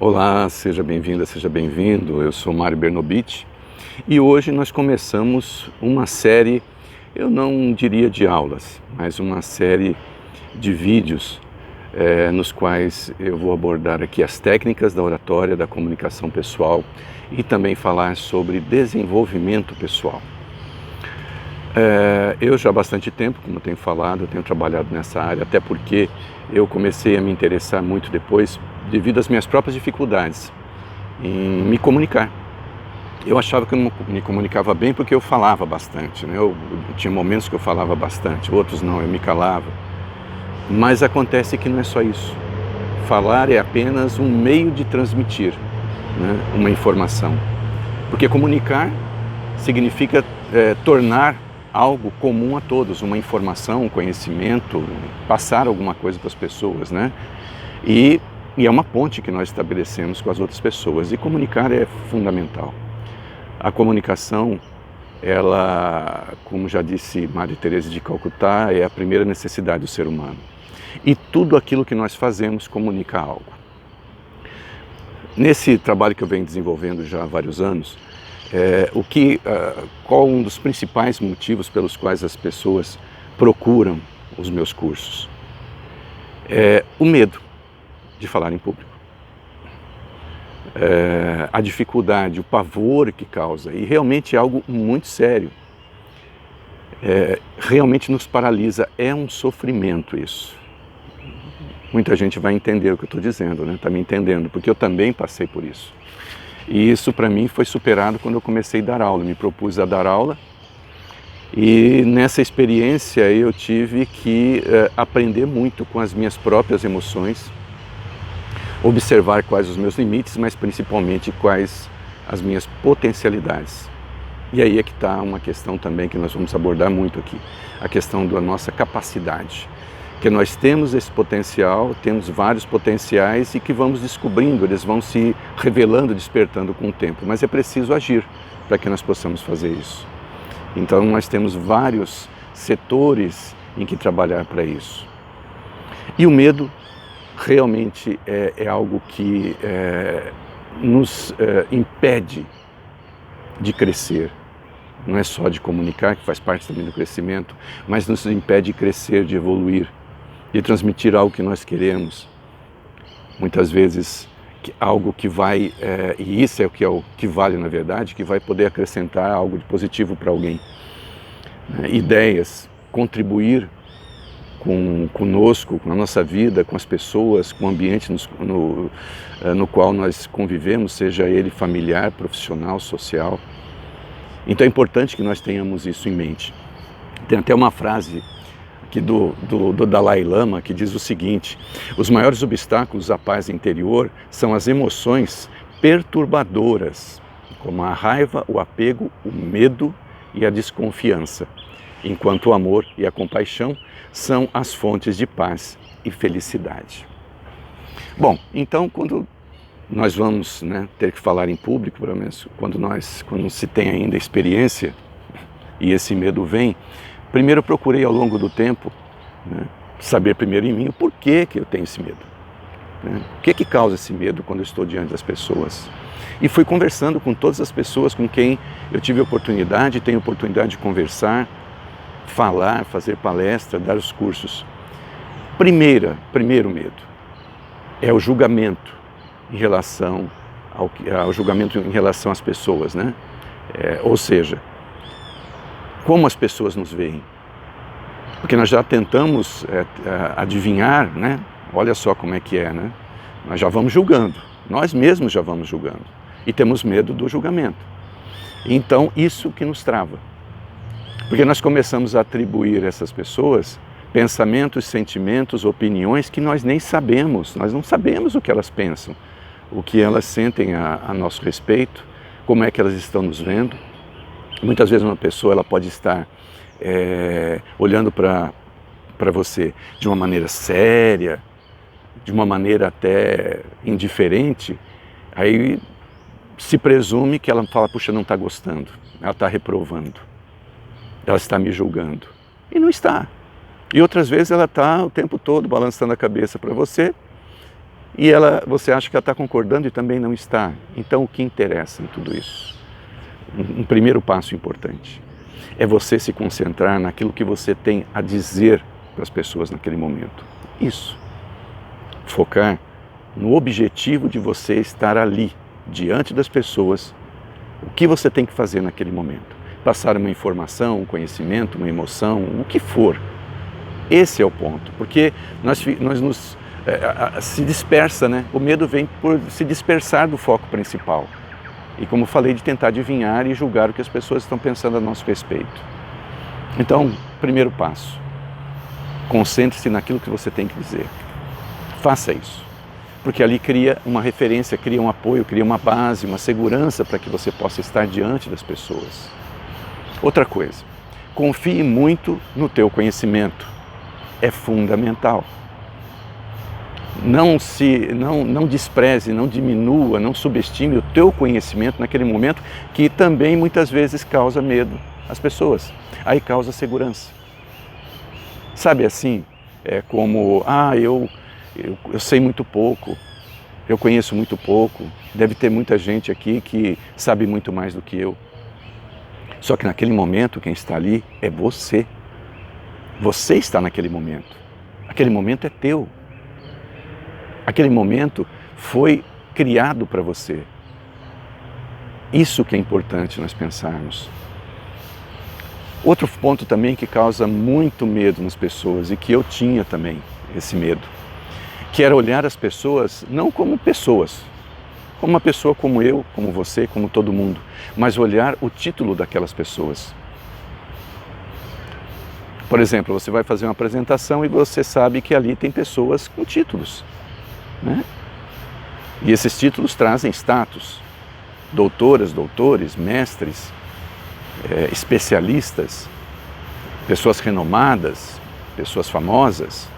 Olá, seja bem-vinda, seja bem-vindo. Eu sou Mário Bernobitti e hoje nós começamos uma série, eu não diria de aulas, mas uma série de vídeos nos quais eu vou abordar aqui as técnicas da oratória, da comunicação pessoal e também falar sobre desenvolvimento pessoal. Eu já há bastante tempo, como eu tenho falado, eu tenho trabalhado nessa área, até porque eu comecei a me interessar muito depois devido às minhas próprias dificuldades em me comunicar. Eu achava que eu não me comunicava bem porque eu falava bastante, né? Eu tinha momentos que eu falava bastante, outros não, eu me calava. Mas acontece que não é só isso. Falar é apenas um meio de transmitir, né, uma informação. Porque comunicar significa tornar algo comum a todos, uma informação, um conhecimento, passar alguma coisa para as pessoas, né? E é uma ponte que nós estabelecemos com as outras pessoas, e comunicar é fundamental. A comunicação, ela, como já disse Madre Teresa de Calcutá, é a primeira necessidade do ser humano. E tudo aquilo que nós fazemos comunica algo. Nesse trabalho que eu venho desenvolvendo já há vários anos, qual um dos principais motivos pelos quais as pessoas procuram os meus cursos? É o medo de falar em público. A dificuldade, o pavor que causa, e realmente é algo muito sério. Realmente nos paralisa, é um sofrimento isso. Muita gente vai entender o que eu estou dizendo, né? Está me entendendo, porque eu também passei por isso. E isso para mim foi superado quando eu comecei a dar aula, me propus a dar aula. E nessa experiência eu tive que aprender muito com as minhas próprias emoções, observar quais os meus limites, mas principalmente quais as minhas potencialidades. E aí é que está uma questão também que nós vamos abordar muito aqui, a questão da nossa capacidade. Que nós temos esse potencial, temos vários potenciais e que vamos descobrindo, eles vão se revelando, despertando com o tempo, mas é preciso agir para que nós possamos fazer isso. Então nós temos vários setores em que trabalhar para isso. E o medo realmente é algo que nos impede de crescer. Não é só de comunicar, que faz parte também do crescimento, mas nos impede de crescer, de evoluir, de transmitir algo que nós queremos. Muitas vezes algo que vai, e isso é o que vale na verdade, que vai poder acrescentar algo de positivo para alguém. Ideias, contribuir conosco, com a nossa vida, com as pessoas, com o ambiente no qual nós convivemos, seja ele familiar, profissional, social. Então é importante que nós tenhamos isso em mente. Tem até uma frase aqui do Dalai Lama que diz o seguinte: os maiores obstáculos à paz interior são as emoções perturbadoras, como a raiva, o apego, o medo e a desconfiança, enquanto o amor e a compaixão são as fontes de paz e felicidade. Bom, então quando nós vamos ter que falar em público, pelo menos quando se tem ainda experiência e esse medo vem, primeiro eu procurei ao longo do tempo saber primeiro em mim o porquê que eu tenho esse medo. O que causa esse medo quando eu estou diante das pessoas? E fui conversando com todas as pessoas com quem eu tive oportunidade, tenho oportunidade de conversar, falar, fazer palestra, dar os cursos. Primeiro medo é o julgamento em relação ao julgamento em relação às pessoas, né? Ou seja, como as pessoas nos veem. Porque nós já tentamos adivinhar, né? Olha só como é que é, né? Nós já vamos julgando, nós mesmos já vamos julgando. E temos medo do julgamento. Então, isso que nos trava. Porque nós começamos a atribuir a essas pessoas pensamentos, sentimentos, opiniões que nós nem sabemos. Nós não sabemos o que elas pensam, o que elas sentem a nosso respeito, como é que elas estão nos vendo. Muitas vezes uma pessoa ela pode estar olhando para você de uma maneira séria, de uma maneira até indiferente, aí se presume que ela fala, puxa, não está gostando, ela está reprovando, ela está me julgando. E não está. E outras vezes ela está o tempo todo balançando a cabeça para você, e você acha que ela está concordando e também não está. Então o que interessa em tudo isso? Um primeiro passo importante é você se concentrar naquilo que você tem a dizer para as pessoas naquele momento. Isso. Focar no objetivo de você estar ali, diante das pessoas, o que você tem que fazer naquele momento. Passar uma informação, um conhecimento, uma emoção, o que for. Esse é o ponto, porque nós nos se dispersa, né? O medo vem por se dispersar do foco principal. E como falei, de tentar adivinhar e julgar o que as pessoas estão pensando a nosso respeito. Então, primeiro passo, concentre-se naquilo que você tem que dizer. Faça isso, porque ali cria uma referência, cria um apoio, cria uma base, uma segurança para que você possa estar diante das pessoas. Outra coisa, confie muito no teu conhecimento. É fundamental. Não despreze, não diminua, não subestime o teu conhecimento naquele momento, que também muitas vezes causa medo às pessoas. Aí causa segurança. Sabe assim, é como, eu sei muito pouco, eu conheço muito pouco, deve ter muita gente aqui que sabe muito mais do que eu. Só que naquele momento quem está ali é você. Você está naquele momento. Aquele momento é teu. Aquele momento foi criado para você. Isso que é importante nós pensarmos. Outro ponto também que causa muito medo nas pessoas, e que eu tinha também esse medo, que era olhar as pessoas não como pessoas, como uma pessoa como eu, como você, como todo mundo, mas olhar o título daquelas pessoas. Por exemplo, você vai fazer uma apresentação e você sabe que ali tem pessoas com títulos, né? E esses títulos trazem status. Doutoras, doutores, mestres, especialistas, pessoas renomadas, pessoas famosas.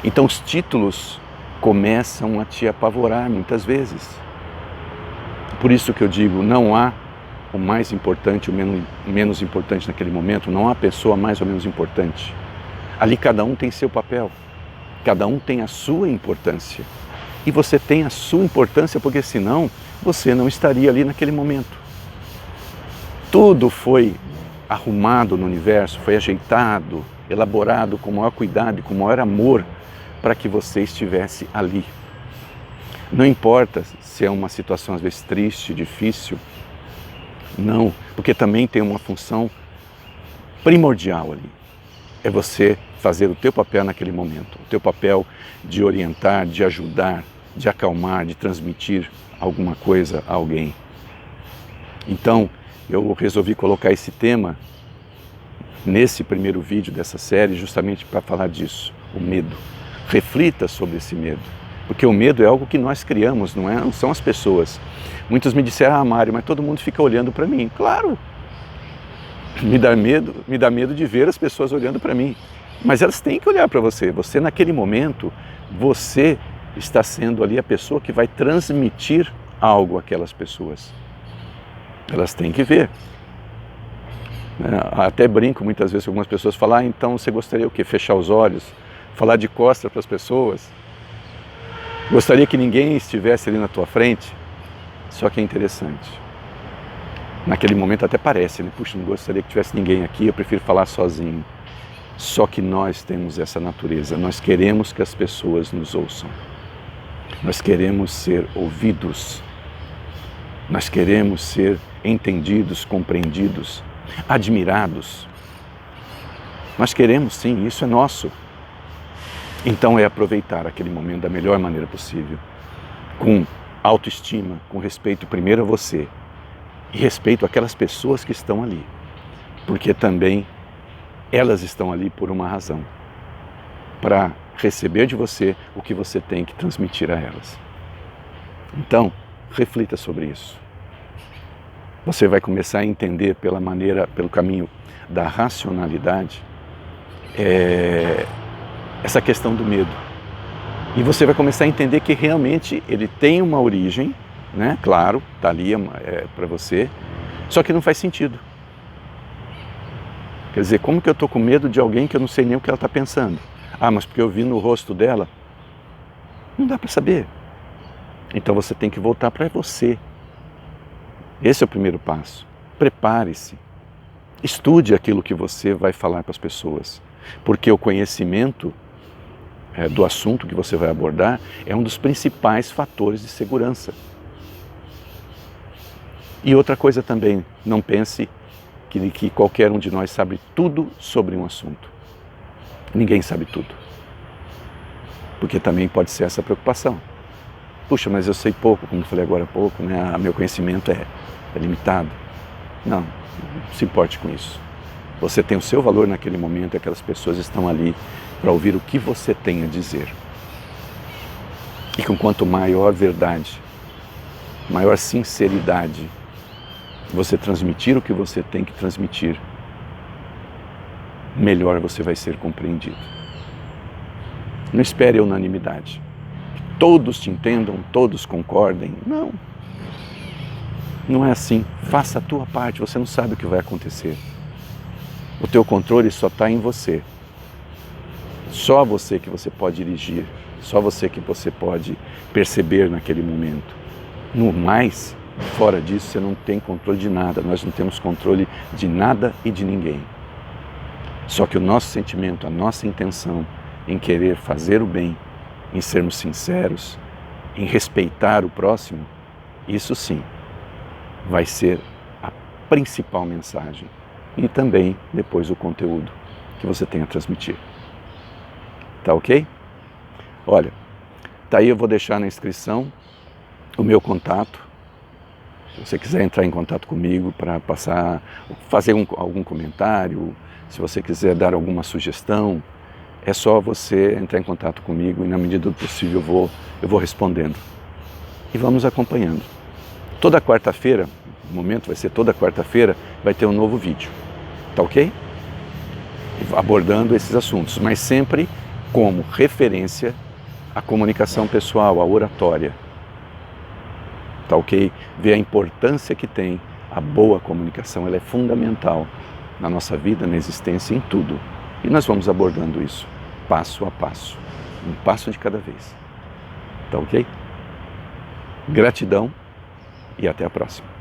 Então os títulos começam a te apavorar muitas vezes. Por isso que eu digo, não há o mais importante, o menos importante naquele momento, não há pessoa mais ou menos importante. Ali cada um tem seu papel, cada um tem a sua importância. E você tem a sua importância porque senão você não estaria ali naquele momento. Tudo foi arrumado no universo, foi ajeitado, elaborado com o maior cuidado e com o maior amor para que você estivesse ali. Não importa se é uma situação às vezes triste, difícil, não, porque também tem uma função primordial ali. É você fazer o teu papel naquele momento, o teu papel de orientar, de ajudar, de acalmar, de transmitir alguma coisa a alguém. Então, eu resolvi colocar esse tema nesse primeiro vídeo dessa série justamente para falar disso, o medo. Reflita sobre esse medo, porque o medo é algo que nós criamos, não são as pessoas. Muitos me disseram, Mário, mas todo mundo fica olhando para mim. Claro, me dá medo de ver as pessoas olhando para mim, mas elas têm que olhar para você. Você naquele momento, você está sendo ali a pessoa que vai transmitir algo àquelas pessoas. Elas têm que ver. Até brinco muitas vezes com algumas pessoas, falar, então você gostaria o quê? Fechar os olhos? Falar de costas para as pessoas? Gostaria que ninguém estivesse ali na tua frente? Só que é interessante. Naquele momento até parece, né? Puxa, não gostaria que tivesse ninguém aqui, eu prefiro falar sozinho. Só que nós temos essa natureza, nós queremos que as pessoas nos ouçam. Nós queremos ser ouvidos. Nós queremos ser entendidos, compreendidos, admirados. Nós queremos sim, isso é nosso. Então é aproveitar aquele momento da melhor maneira possível, com autoestima, com respeito primeiro a você e respeito àquelas pessoas que estão ali, porque também elas estão ali por uma razão, para receber de você o que você tem que transmitir a elas. Então, reflita sobre isso. Você vai começar a entender pelo caminho da racionalidade, essa questão do medo. E você vai começar a entender que realmente ele tem uma origem, né? Claro, está ali para você, só que não faz sentido. Quer dizer, como que eu estou com medo de alguém que eu não sei nem o que ela está pensando? Mas porque eu vi no rosto dela. Não dá para saber. Então você tem que voltar para você. Esse é o primeiro passo. Prepare-se. Estude aquilo que você vai falar para as pessoas. Porque o conhecimento do assunto que você vai abordar é um dos principais fatores de segurança. E outra coisa também, não pense que qualquer um de nós sabe tudo sobre um assunto. Ninguém sabe tudo. Porque também pode ser essa preocupação. Puxa, mas eu sei pouco, como eu falei agora há pouco, né? Meu conhecimento é limitado. Não se importe com isso. Você tem o seu valor naquele momento, aquelas pessoas estão ali para ouvir o que você tem a dizer. E com quanto maior verdade, maior sinceridade, você transmitir o que você tem que transmitir, melhor você vai ser compreendido. Não espere a unanimidade. Todos te entendam, todos concordem. Não. Não é assim. Faça a tua parte, você não sabe o que vai acontecer. O teu controle só está em você. Só você que você pode dirigir, só você que você pode perceber naquele momento. No mais, fora disso, você não tem controle de nada. Nós não temos controle de nada e de ninguém. Só que o nosso sentimento, a nossa intenção em querer fazer o bem, em sermos sinceros, em respeitar o próximo, isso sim vai ser a principal mensagem. E também depois o conteúdo que você tem a transmitir. Tá ok? Olha, tá aí, eu vou deixar na inscrição o meu contato. Se você quiser entrar em contato comigo para fazer algum comentário, se você quiser dar alguma sugestão, é só você entrar em contato comigo e na medida do possível eu vou respondendo. E vamos acompanhando. Toda quarta-feira, o momento vai ser toda quarta-feira, vai ter um novo vídeo. Tá ok? Abordando esses assuntos, mas sempre como referência à comunicação pessoal, à oratória. Tá ok? Ver a importância que tem a boa comunicação, ela é fundamental na nossa vida, na existência, em tudo. E nós vamos abordando isso, passo a passo, um passo de cada vez. Tá ok? Gratidão e até a próxima.